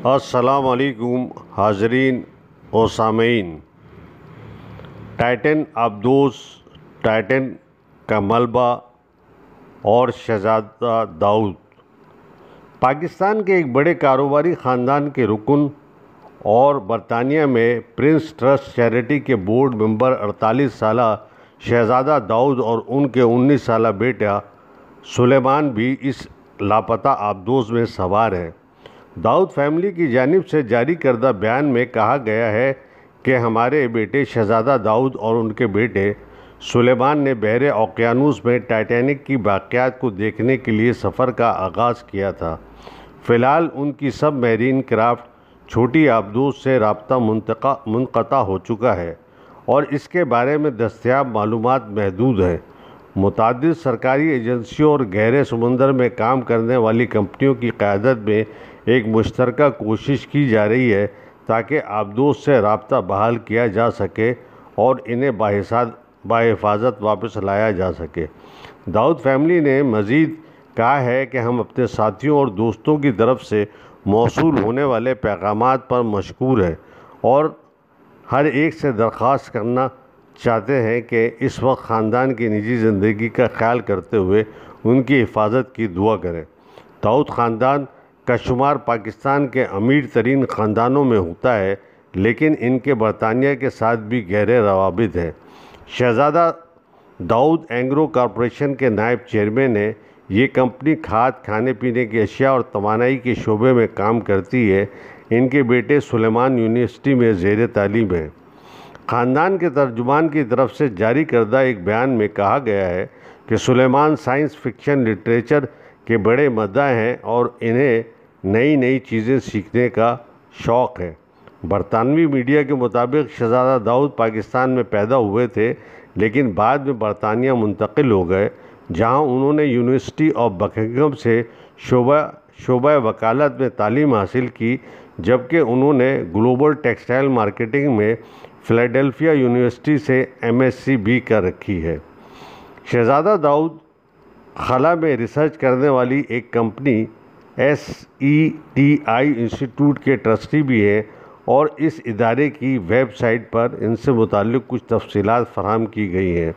السلام علیکم حاضرین و سامعین۔ ٹائٹن عبدوس ٹائٹن کا ملبہ اور شہزادہ داؤد پاکستان کے ایک بڑے کاروباری خاندان کے رکن اور برطانیہ میں پرنس ٹرسٹ چیریٹی کے بورڈ ممبر 48 سالہ شہزادہ داؤد اور ان کے 19 سالہ بیٹا سلیمان بھی اس لاپتہ عبدوس میں سوار ہیں۔ داؤد فیملی کی جانب سے جاری کردہ بیان میں کہا گیا ہے کہ ہمارے بیٹے شہزادہ داؤد اور ان کے بیٹے سلیمان نے بحر اوقیانوس میں ٹائٹینک کی باقیات کو دیکھنے کے لیے سفر کا آغاز کیا تھا۔ فی الحال ان کی سب میرین کرافٹ چھوٹی عبدوس سے رابطہ منقطع ہو چکا ہے اور اس کے بارے میں دستیاب معلومات محدود ہیں۔ متعدد سرکاری ایجنسیوں اور گہرے سمندر میں کام کرنے والی کمپنیوں کی قیادت میں ایک مشترکہ کوشش کی جا رہی ہے تاکہ عبدوس سے رابطہ بحال کیا جا سکے اور انہیں بحفاظت واپس لایا جا سکے۔ داؤد فیملی نے مزید کہا ہے کہ ہم اپنے ساتھیوں اور دوستوں کی طرف سے موصول ہونے والے پیغامات پر مشکور ہیں اور ہر ایک سے درخواست کرنا چاہتے ہیں کہ اس وقت خاندان کی نجی زندگی کا خیال کرتے ہوئے ان کی حفاظت کی دعا کریں۔ داؤد خاندان کا شمار پاکستان کے امیر ترین خاندانوں میں ہوتا ہے، لیکن ان کے برطانیہ کے ساتھ بھی گہرے روابط ہیں۔ شہزادہ داؤد اینگرو کارپوریشن کے نائب چیئرمین ہیں۔ یہ کمپنی کھانے پینے کی اشیاء اور توانائی کے شعبے میں کام کرتی ہے۔ ان کے بیٹے سلیمان یونیورسٹی میں زیر تعلیم ہیں۔ خاندان کے ترجمان کی طرف سے جاری کردہ ایک بیان میں کہا گیا ہے کہ سلیمان سائنس فکشن لٹریچر کے بڑے مداح ہیں اور انہیں نئی چیزیں سیکھنے کا شوق ہے۔ برطانوی میڈیا کے مطابق شہزادہ داؤد پاکستان میں پیدا ہوئے تھے لیکن بعد میں برطانیہ منتقل ہو گئے، جہاں انہوں نے یونیورسٹی آف بکنگھم سے شعبہ وکالت میں تعلیم حاصل کی، جبکہ انہوں نے گلوبل ٹیکسٹائل مارکیٹنگ میں فلیڈلفیا یونیورسٹی سے MSc بھی کر رکھی ہے۔ شہزادہ داؤد خلا میں ریسرچ کرنے والی ایک کمپنی SETI انسٹیٹیوٹ کے ٹرسٹی بھی ہیں اور اس ادارے کی ویب سائٹ پر ان سے متعلق کچھ تفصیلات فراہم کی گئی ہیں۔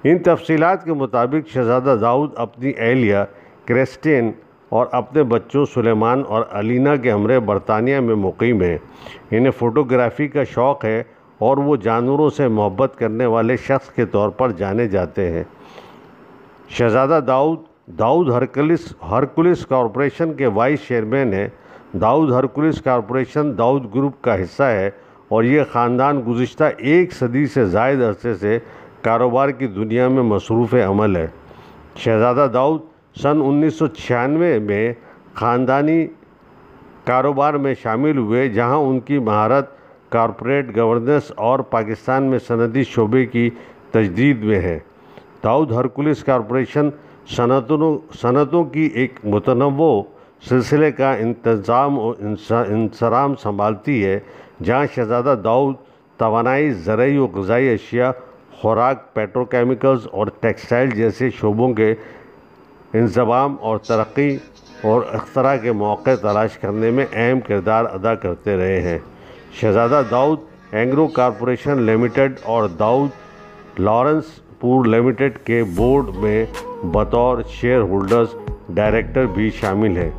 ان تفصیلات کے مطابق شہزادہ داؤد اپنی اہلیہ کرسٹین اور اپنے بچوں سلیمان اور الینا کے ہمراہ برطانیہ میں مقیم ہیں۔ انہیں فوٹوگرافی کا شوق ہے اور وہ جانوروں سے محبت کرنے والے شخص کے طور پر جانے جاتے ہیں۔ شہزادہ داؤد ہرکولس کارپوریشن کے وائس چیئرمین ہیں۔ داؤد ہرکولس کارپوریشن داؤد گروپ کا حصہ ہے اور یہ خاندان گزشتہ 1 صدی سے زائد عرصے سے کاروبار کی دنیا میں مصروف عمل ہے۔ شہزادہ داؤد سن 1996 میں خاندانی کاروبار میں شامل ہوئے، جہاں ان کی مہارت کارپوریٹ گورننس اور پاکستان میں صنعتی شعبے کی تجدید میں ہے۔ داؤد ہرکولس کارپوریشن صنعتوں کی ایک متنوع سلسلے کا انتظام و انصرام سنبھالتی ہے، جہاں شہزادہ داؤد توانائی، زرعی و غذائی اشیاء، خوراک، پیٹروکیمیکلز اور ٹیکسٹائل جیسے شعبوں کے انضمام اور ترقی اور اختراع کے مواقع تلاش کرنے میں اہم کردار ادا کرتے رہے ہیں۔ شہزادہ داؤد اینگرو کارپوریشن لمیٹڈ اور داؤد لارنس پور لمیٹڈ کے بورڈ میں بطور شیئر ہولڈرز ڈائریکٹر بھی شامل ہیں۔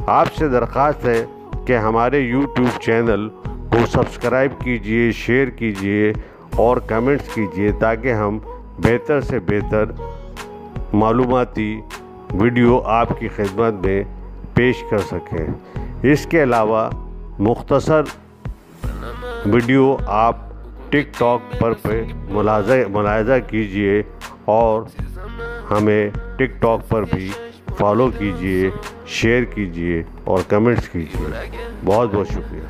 آپ سے درخواست ہے کہ ہمارے YouTube چینل کو سبسکرائب کیجئے، شیئر کیجئے اور کمنٹس کیجئے تاکہ ہم بہتر سے بہتر معلوماتی ویڈیو آپ کی خدمت میں پیش کر سکیں۔ اس کے علاوہ مختصر ویڈیو آپ ٹک ٹاک پر ملاحظہ کیجئے اور ہمیں ٹک ٹاک پر بھی فالو کیجئے، شیئر کیجئے اور کمنٹس کیجئے۔ بہت شکریہ۔